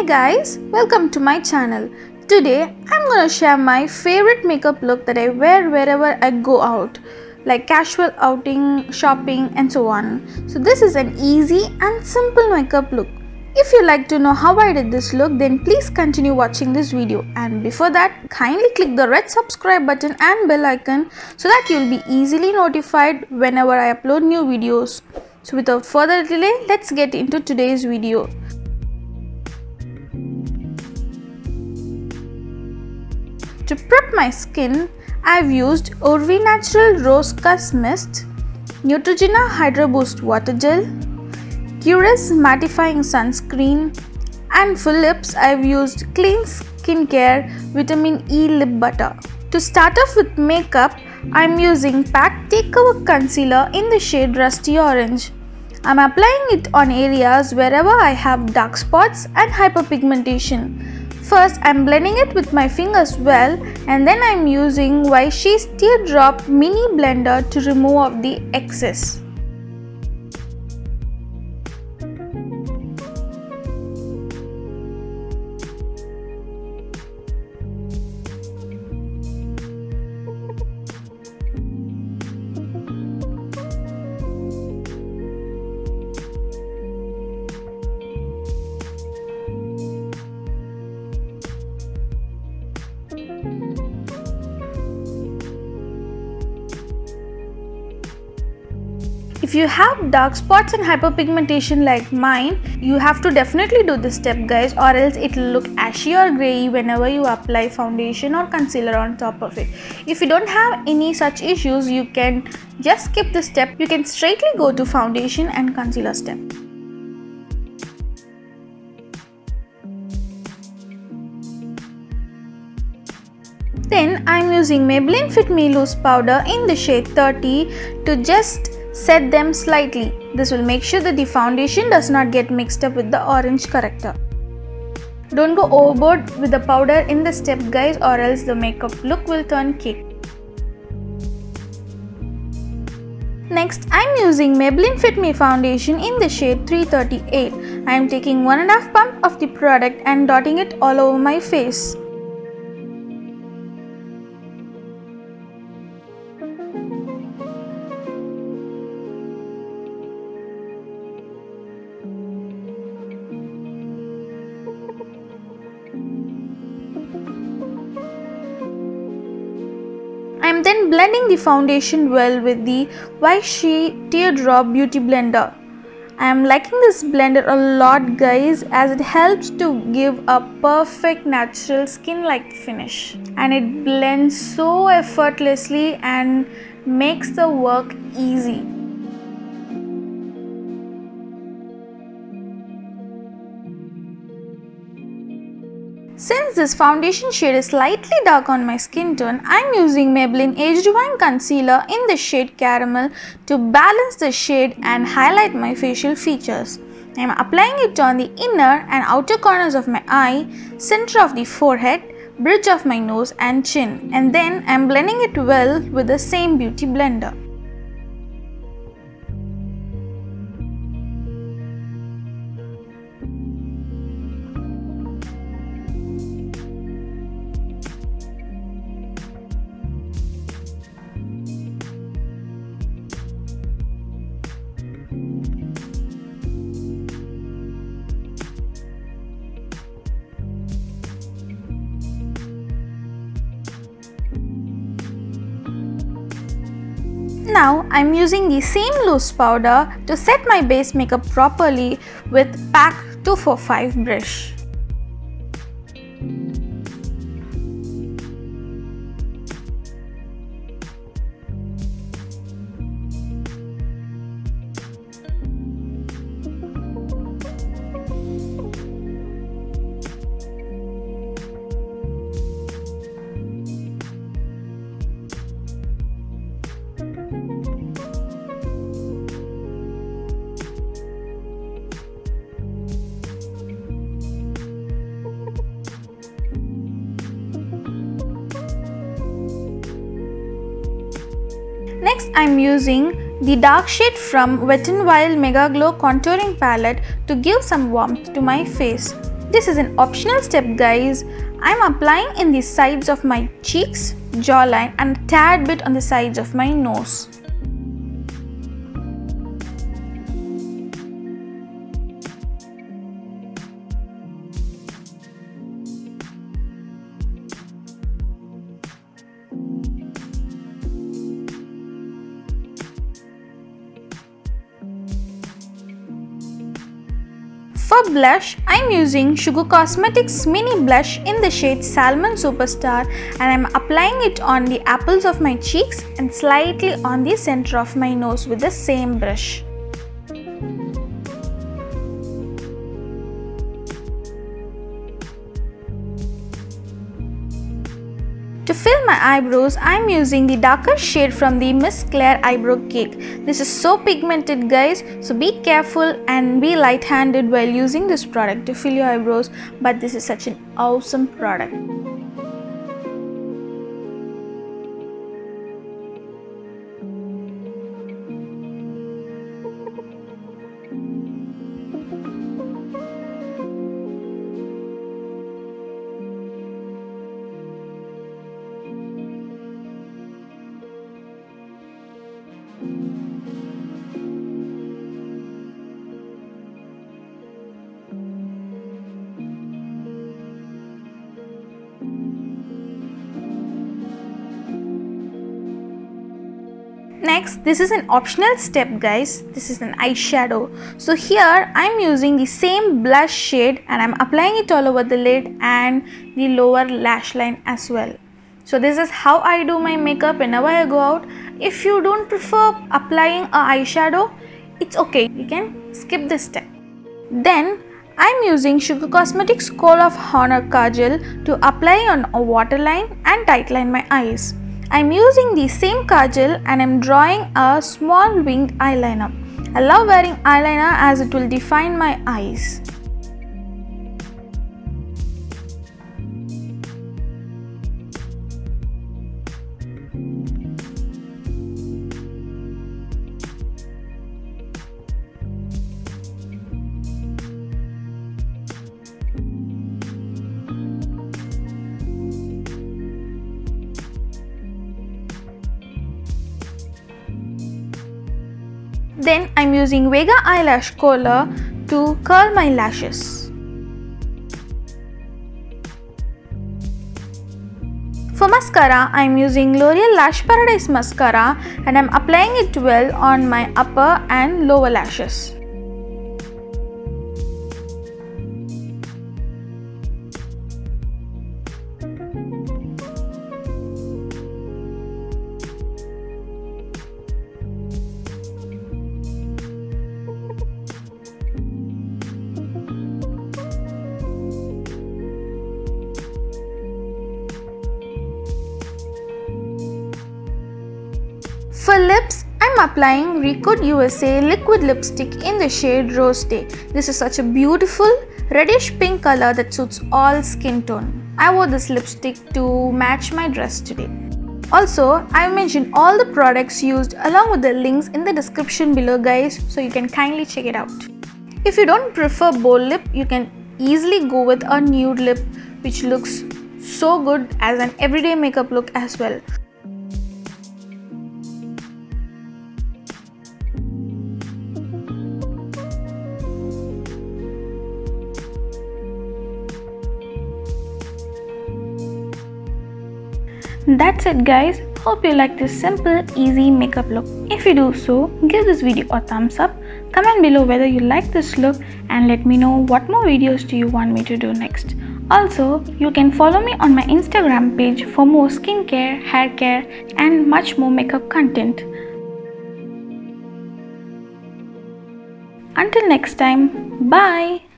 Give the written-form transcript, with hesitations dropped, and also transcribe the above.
guys, welcome to my channel. Today I'm gonna share my favorite makeup look that I wear wherever I go out, like casual outing, shopping and so on. So this is an easy and simple makeup look. If you like to know how I did this look, then please continue watching this video, and before that kindly click the red subscribe button and bell icon so that you'll be easily notified whenever I upload new videos. So without further delay, let's get into today's video. To prep my skin, I've used Urvi Naturals Rose Khus Mist, Neutrogena Hydroboost Water Gel, Qurez mattifying sunscreen, and for lips I've used Kleen Skincare Vitamin E Lip Butter. To start off with makeup, I'm using Pack Takeover Concealer in the shade Rusty Orange. I'm applying it on areas wherever I have dark spots and hyperpigmentation. First, I'm blending it with my fingers well, and then I'm using Viga's Teardrop Mini Blender to remove the excess. If you have dark spots and hyperpigmentation like mine, you have to definitely do this step guys, or else it will look ashy or grey whenever you apply foundation or concealer on top of it. If you don't have any such issues, you can just skip this step. You can straightly go to foundation and concealer step. Then I'm using Maybelline Fit Me Loose powder in the shade 30 to just set them slightly. This will make sure that the foundation does not get mixed up with the orange corrector. Don't go overboard with the powder in the step guys, or else the makeup look will turn cake. Next, I'm using Maybelline Fit Me foundation in the shade 338. I am taking 1.5 pump of the product and dotting it all over my face. I am then blending the foundation well with the Vega Teardrop Beauty Blender. I am liking this blender a lot guys, as it helps to give a perfect natural skin-like finish, and it blends so effortlessly and makes the work easy. Since this foundation shade is slightly dark on my skin tone, I am using Maybelline Age Divine Concealer in the shade Caramel to balance the shade and highlight my facial features. I am applying it on the inner and outer corners of my eye, center of the forehead, bridge of my nose and chin, and then I am blending it well with the same beauty blender. Now I'm using the same loose powder to set my base makeup properly with Pack 245 brush. Next, I'm using the dark shade from Wet n Wild Mega Glow Contouring Palette to give some warmth to my face. This is an optional step guys. I'm applying in the sides of my cheeks, jawline and a tad bit on the sides of my nose. For blush, I'm using Sugar Cosmetics Mini Blush in the shade Salmon Superstar, and I'm applying it on the apples of my cheeks and slightly on the center of my nose with the same brush. To fill my eyebrows, I'm using the darker shade from the Miss Claire Eyebrow Cake. This is so pigmented guys, so be careful and be light-handed while using this product to fill your eyebrows, but this is such an awesome product. Next, this is an optional step guys. This is an eyeshadow. So here I'm using the same blush shade and I'm applying it all over the lid and the lower lash line as well. So this is how I do my makeup whenever I go out. If you don't prefer applying a eyeshadow, it's okay, you can skip this step. Then I'm using Sugar Cosmetics Call of Honor Kajal to apply on a waterline and tightline my eyes. I'm using the same kajal and I'm drawing a small winged eyeliner. I love wearing eyeliner as it will define my eyes. Then I'm using Vega eyelash curler to curl my lashes. For mascara, I'm using L'Oreal Lash Paradise mascara and I'm applying it well on my upper and lower lashes. For lips, I'm applying Recode USA liquid lipstick in the shade Rose Day. This is such a beautiful reddish pink color that suits all skin tone. I wore this lipstick to match my dress today. Also, I've mentioned all the products used along with the links in the description below guys, so you can kindly check it out. If you don't prefer bold lip, you can easily go with a nude lip which looks so good as an everyday makeup look as well. That's it guys. Hope you like this simple, easy makeup look. If you do so, give this video a thumbs up, comment below whether you like this look and let me know what more videos do you want me to do next. Also, you can follow me on my Instagram page for more skincare, hair care and much more makeup content. Until next time, bye!